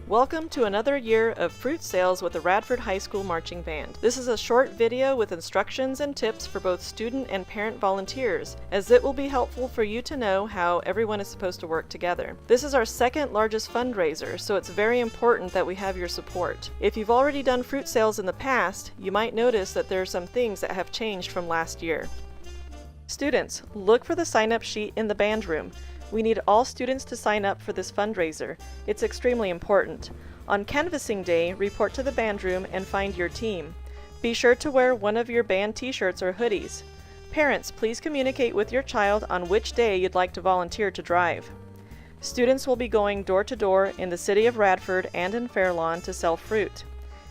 Welcome to another year of fruit sales with the Radford High School Marching Band. This is a short video with instructions and tips for both student and parent volunteers, as it will be helpful for you to know how everyone is supposed to work together. This is our second largest fundraiser, so it's very important that we have your support. If you've already done fruit sales in the past, you might notice that there are some things that have changed from last year. Students, look for the sign-up sheet in the band room. We need all students to sign up for this fundraiser. It's extremely important. On canvassing day, report to the band room and find your team. Be sure to wear one of your band t-shirts or hoodies. Parents, please communicate with your child on which day you'd like to volunteer to drive. Students will be going door to door in the city of Radford and in Fairlawn to sell fruit.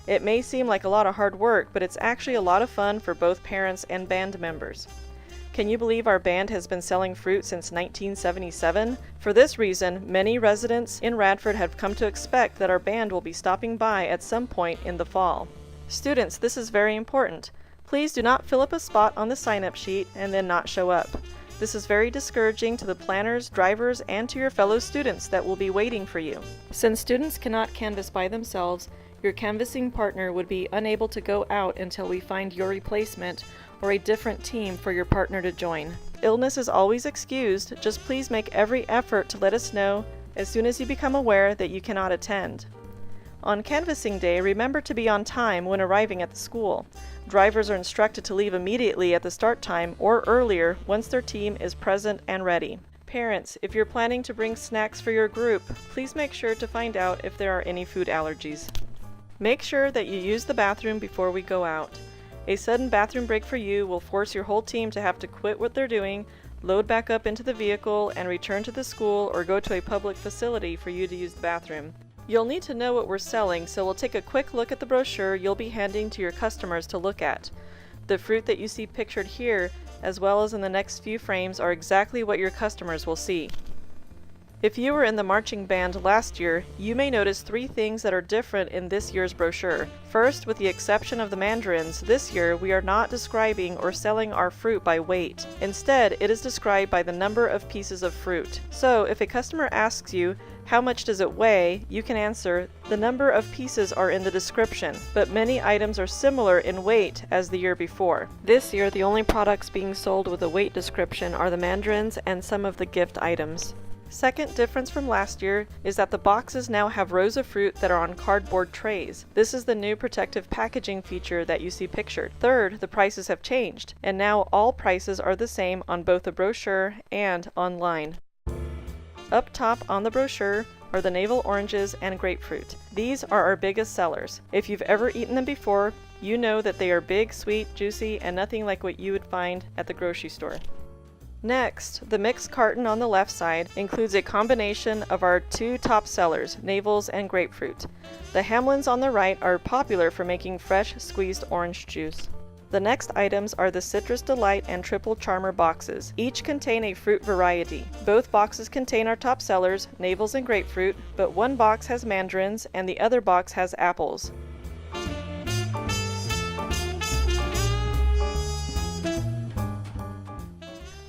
It may seem like a lot of hard work, but it's actually a lot of fun for both parents and band members. Can you believe our band has been selling fruit since 1977? For this reason, many residents in Radford have come to expect that our band will be stopping by at some point in the fall. Students, this is very important. Please do not fill up a spot on the sign-up sheet and then not show up. This is very discouraging to the planners, drivers, and to your fellow students that will be waiting for you. Since students cannot canvass by themselves, your canvassing partner would be unable to go out until we find your replacement or a different team for your partner to join. Illness is always excused, just please make every effort to let us know as soon as you become aware that you cannot attend. On canvassing day, remember to be on time when arriving at the school. Drivers are instructed to leave immediately at the start time or earlier once their team is present and ready. Parents, if you're planning to bring snacks for your group, please make sure to find out if there are any food allergies. Make sure that you use the bathroom before we go out. A sudden bathroom break for you will force your whole team to have to quit what they're doing, load back up into the vehicle, and return to the school or go to a public facility for you to use the bathroom. You'll need to know what we're selling, so we'll take a quick look at the brochure you'll be handing to your customers to look at. The fruit that you see pictured here, as well as in the next few frames, are exactly what your customers will see. If you were in the marching band last year, you may notice three things that are different in this year's brochure. First, with the exception of the mandarins, this year we are not describing or selling our fruit by weight. Instead, it is described by the number of pieces of fruit. So, if a customer asks you, how much does it weigh, you can answer, the number of pieces are in the description, but many items are similar in weight as the year before. This year, the only products being sold with a weight description are the mandarins and some of the gift items. Second difference from last year is that the boxes now have rows of fruit that are on cardboard trays. This is the new protective packaging feature that you see pictured. Third, the prices have changed, and now all prices are the same on both the brochure and online. Up top on the brochure are the navel oranges and grapefruit. These are our biggest sellers. If you've ever eaten them before, you know that they are big, sweet, juicy, and nothing like what you would find at the grocery store. Next, the mixed carton on the left side includes a combination of our two top sellers, navels and grapefruit. The Hamlins on the right are popular for making fresh squeezed orange juice. The next items are the Citrus Delight and Triple Charmer boxes. Each contain a fruit variety. Both boxes contain our top sellers, navels and grapefruit, but one box has mandarins and the other box has apples.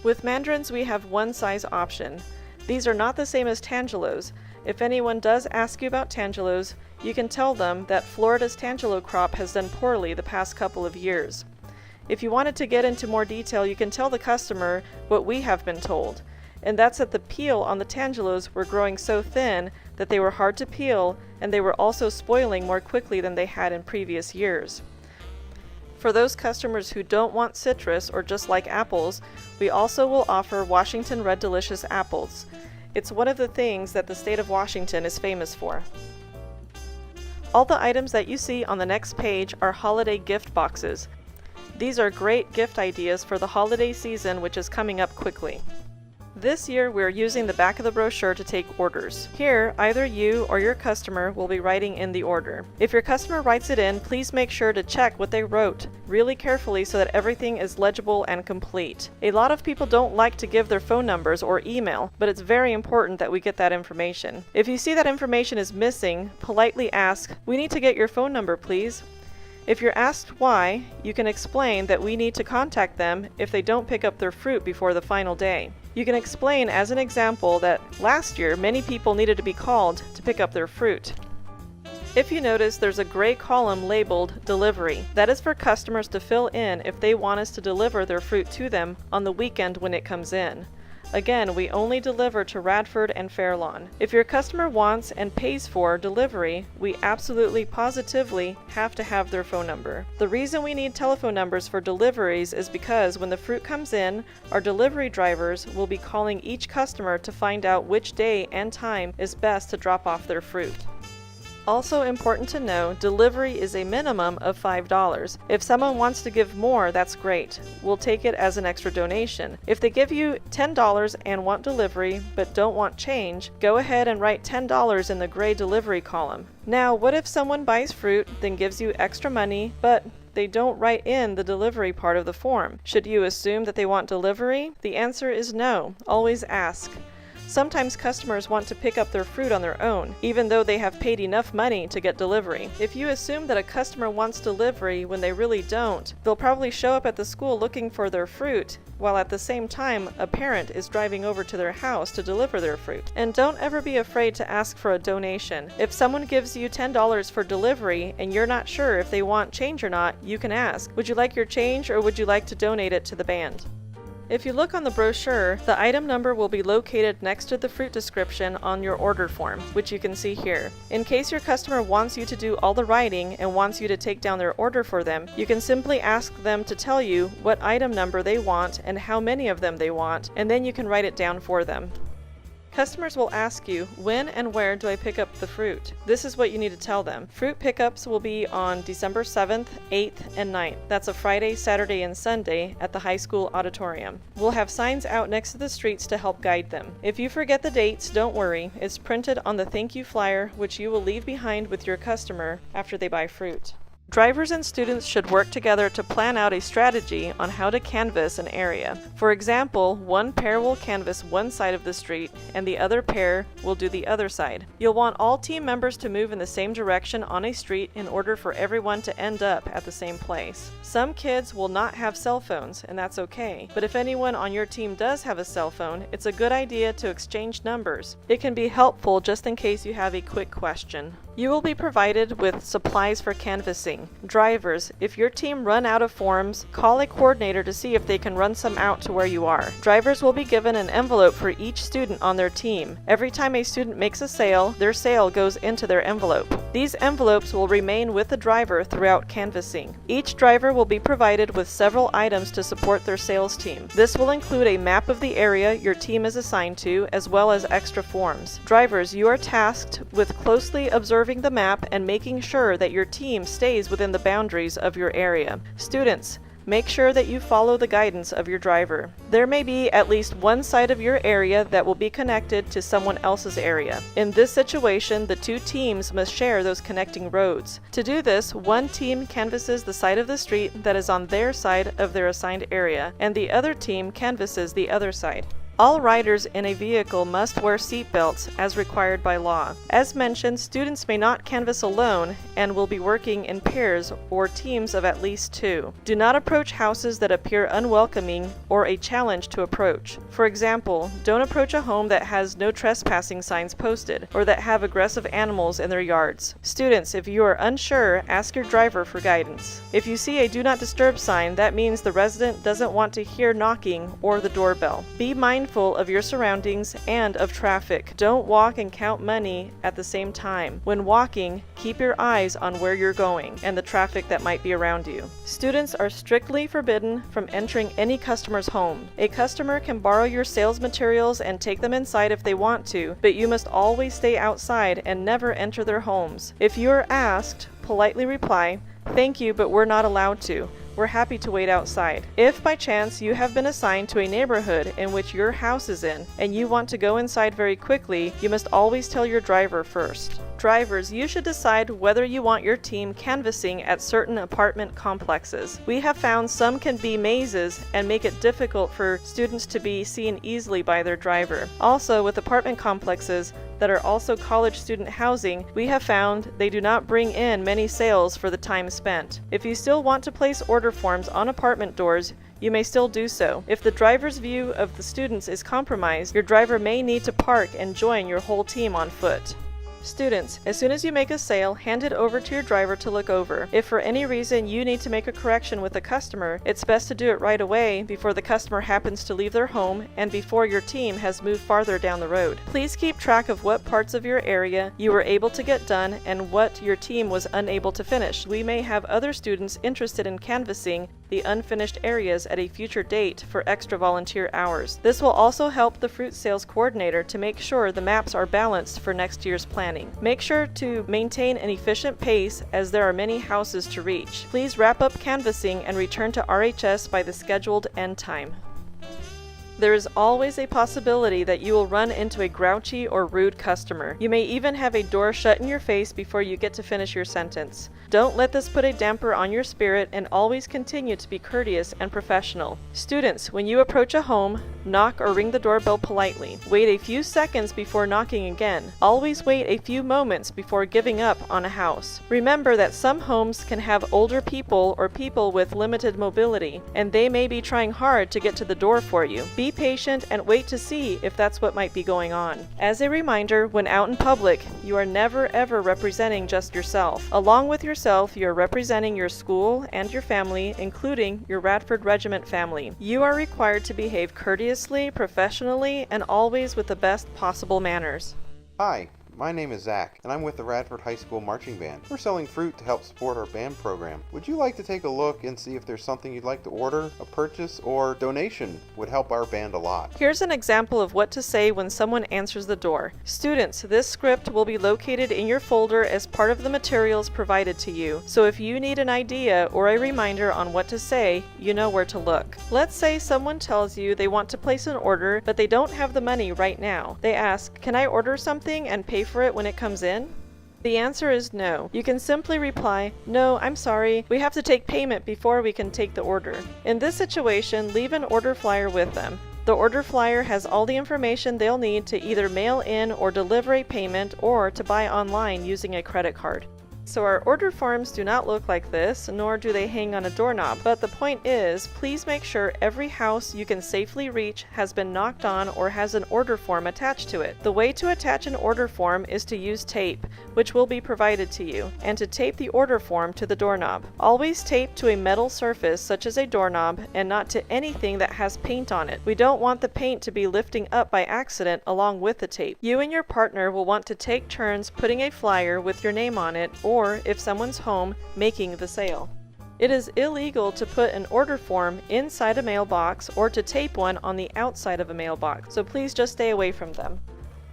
With mandarins, we have one size option. These are not the same as tangelos. If anyone does ask you about tangelos, you can tell them that Florida's tangelo crop has done poorly the past couple of years. If you wanted to get into more detail, you can tell the customer what we have been told, and that's that the peel on the tangelos were growing so thin that they were hard to peel, and they were also spoiling more quickly than they had in previous years. For those customers who don't want citrus or just like apples, we also will offer Washington Red Delicious apples. It's one of the things that the state of Washington is famous for. All the items that you see on the next page are holiday gift boxes. These are great gift ideas for the holiday season, which is coming up quickly. This year, we're using the back of the brochure to take orders. Here, either you or your customer will be writing in the order. If your customer writes it in, please make sure to check what they wrote really carefully so that everything is legible and complete. A lot of people don't like to give their phone numbers or email, but it's very important that we get that information. If you see that information is missing, politely ask, "We need to get your phone number, please." If you're asked why, you can explain that we need to contact them if they don't pick up their fruit before the final day. You can explain as an example that last year many people needed to be called to pick up their fruit. If you notice, there's a gray column labeled Delivery. That is for customers to fill in if they want us to deliver their fruit to them on the weekend when it comes in. Again, we only deliver to Radford and Fairlawn. If your customer wants and pays for delivery, we absolutely positively have to have their phone number. The reason we need telephone numbers for deliveries is because when the fruit comes in, our delivery drivers will be calling each customer to find out which day and time is best to drop off their fruit. Also important to know, delivery is a minimum of $5. If someone wants to give more, that's great. We'll take it as an extra donation. If they give you $10 and want delivery but don't want change, go ahead and write $10 in the gray delivery column. Now, what if someone buys fruit, then gives you extra money, but they don't write in the delivery part of the form? Should you assume that they want delivery? The answer is no. Always ask. Sometimes customers want to pick up their fruit on their own, even though they have paid enough money to get delivery. If you assume that a customer wants delivery when they really don't, they'll probably show up at the school looking for their fruit, while at the same time a parent is driving over to their house to deliver their fruit. And don't ever be afraid to ask for a donation. If someone gives you $10 for delivery and you're not sure if they want change or not, you can ask, "Would you like your change or would you like to donate it to the band?" If you look on the brochure, the item number will be located next to the fruit description on your order form, which you can see here. In case your customer wants you to do all the writing and wants you to take down their order for them, you can simply ask them to tell you what item number they want and how many of them they want, and then you can write it down for them. Customers will ask you, when and where do I pick up the fruit? This is what you need to tell them. Fruit pickups will be on December 7th, 8th, and 9th. That's a Friday, Saturday, and Sunday at the high school auditorium. We'll have signs out next to the streets to help guide them. If you forget the dates, don't worry. It's printed on the thank you flyer, which you will leave behind with your customer after they buy fruit. Drivers and students should work together to plan out a strategy on how to canvass an area. For example, one pair will canvass one side of the street and the other pair will do the other side. You'll want all team members to move in the same direction on a street in order for everyone to end up at the same place. Some kids will not have cell phones, and that's okay. But if anyone on your team does have a cell phone, it's a good idea to exchange numbers. It can be helpful just in case you have a quick question. You will be provided with supplies for canvassing. Drivers, if your team run out of forms, call a coordinator to see if they can run some out to where you are. Drivers will be given an envelope for each student on their team. Every time a student makes a sale, their sale goes into their envelope. These envelopes will remain with the driver throughout canvassing. Each driver will be provided with several items to support their sales team. This will include a map of the area your team is assigned to, as well as extra forms. Drivers, you are tasked with closely observing the map and making sure that your team stays within the boundaries of your area. Students, make sure that you follow the guidance of your driver. There may be at least one side of your area that will be connected to someone else's area. In this situation, the two teams must share those connecting roads. To do this, one team canvasses the side of the street that is on their side of their assigned area, and the other team canvasses the other side. All riders in a vehicle must wear seat belts as required by law. As mentioned, students may not canvass alone and will be working in pairs or teams of at least two. Do not approach houses that appear unwelcoming or a challenge to approach. For example, don't approach a home that has no trespassing signs posted or that have aggressive animals in their yards. Students, if you are unsure, ask your driver for guidance. If you see a do not disturb sign, that means the resident doesn't want to hear knocking or the doorbell. Be mindful of your surroundings and of traffic. Don't walk and count money at the same time. When walking, keep your eyes on where you're going and the traffic that might be around you. Students are strictly forbidden from entering any customer's home. A customer can borrow your sales materials and take them inside if they want to, but you must always stay outside and never enter their homes. If you are asked, politely reply, "Thank you, but we're not allowed to. We're happy to wait outside." If by chance you have been assigned to a neighborhood in which your house is in and you want to go inside very quickly, you must always tell your driver first. Drivers, you should decide whether you want your team canvassing at certain apartment complexes. We have found some can be mazes and make it difficult for students to be seen easily by their driver. Also, with apartment complexes that are also college student housing, we have found they do not bring in many sales for the time spent. If you still want to place order forms on apartment doors, you may still do so. If the driver's view of the students is compromised, your driver may need to park and join your whole team on foot. Students, as soon as you make a sale, hand it over to your driver to look over. If for any reason you need to make a correction with the customer, it's best to do it right away before the customer happens to leave their home and before your team has moved farther down the road. Please keep track of what parts of your area you were able to get done and what your team was unable to finish. We may have other students interested in canvassing the unfinished areas at a future date for extra volunteer hours. This will also help the fruit sales coordinator to make sure the maps are balanced for next year's planning. Make sure to maintain an efficient pace as there are many houses to reach. Please wrap up canvassing and return to RHS by the scheduled end time. There is always a possibility that you will run into a grouchy or rude customer. You may even have a door shut in your face before you get to finish your sentence. Don't let this put a damper on your spirit and always continue to be courteous and professional. Students, when you approach a home, knock or ring the doorbell politely. Wait a few seconds before knocking again. Always wait a few moments before giving up on a house. Remember that some homes can have older people or people with limited mobility, and they may be trying hard to get to the door for you. Be patient and wait to see if that's what might be going on. As a reminder, when out in public, you are never ever representing just yourself. Along with yourself, you are representing your school and your family, including your Radford Regiment family. You are required to behave courteously, professionally, and always with the best possible manners. Hi, my name is Zach, and I'm with the Radford High School Marching Band. We're selling fruit to help support our band program. Would you like to take a look and see if there's something you'd like to order, a purchase, or donation would help our band a lot? Here's an example of what to say when someone answers the door. Students, this script will be located in your folder as part of the materials provided to you, so if you need an idea or a reminder on what to say, you know where to look. Let's say someone tells you they want to place an order, but they don't have the money right now. They ask, "Can I order something and pay for it when it comes in?" The answer is no. You can simply reply, "No, I'm sorry, we have to take payment before we can take the order." In this situation, leave an order flyer with them. The order flyer has all the information they'll need to either mail in or deliver a payment or to buy online using a credit card. So our order forms do not look like this, nor do they hang on a doorknob, but the point is, please make sure every house you can safely reach has been knocked on or has an order form attached to it. The way to attach an order form is to use tape, which will be provided to you, and to tape the order form to the doorknob. Always tape to a metal surface such as a doorknob and not to anything that has paint on it. We don't want the paint to be lifting up by accident along with the tape. You and your partner will want to take turns putting a flyer with your name on it, or if someone's home, making the sale. It is illegal to put an order form inside a mailbox or to tape one on the outside of a mailbox, so please just stay away from them.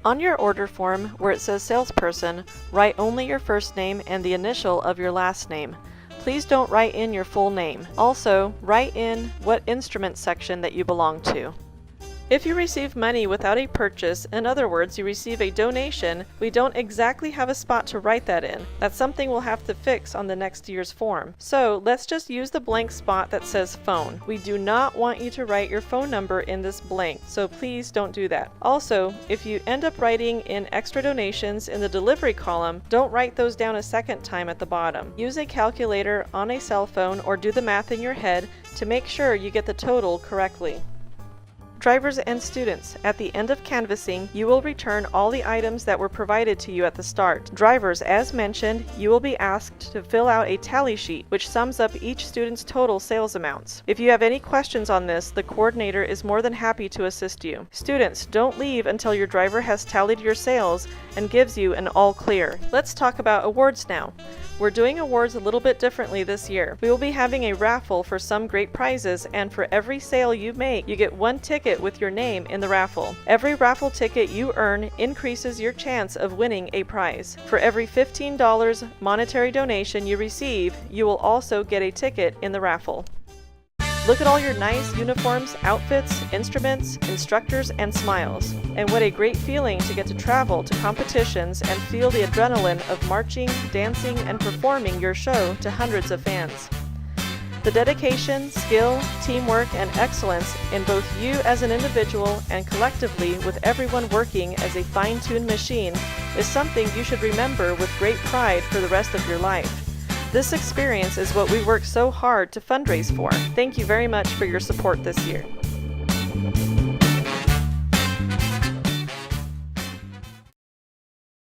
On your order form, where it says salesperson, write only your first name and the initial of your last name. Please don't write in your full name. Also, write in what instrument section that you belong to. If you receive money without a purchase, in other words, you receive a donation, we don't exactly have a spot to write that in. That's something we'll have to fix on the next year's form. So let's just use the blank spot that says phone. We do not want you to write your phone number in this blank, so please don't do that. Also, if you end up writing in extra donations in the delivery column, don't write those down a second time at the bottom. Use a calculator on a cell phone or do the math in your head to make sure you get the total correctly. Drivers and students, at the end of canvassing, you will return all the items that were provided to you at the start. Drivers, as mentioned, you will be asked to fill out a tally sheet, which sums up each student's total sales amounts. If you have any questions on this, the coordinator is more than happy to assist you. Students, don't leave until your driver has tallied your sales and gives you an all clear. Let's talk about awards now. We're doing awards a little bit differently this year. We will be having a raffle for some great prizes, and for every sale you make, you get one ticket with your name in the raffle. Every raffle ticket you earn increases your chance of winning a prize. For every $15 monetary donation you receive, you will also get a ticket in the raffle. Look at all your nice uniforms, outfits, instruments, instructors, and smiles. And what a great feeling to get to travel to competitions and feel the adrenaline of marching, dancing, and performing your show to hundreds of fans. The dedication, skill, teamwork, and excellence in both you as an individual and collectively with everyone working as a fine-tuned machine is something you should remember with great pride for the rest of your life. This experience is what we work so hard to fundraise for. Thank you very much for your support this year.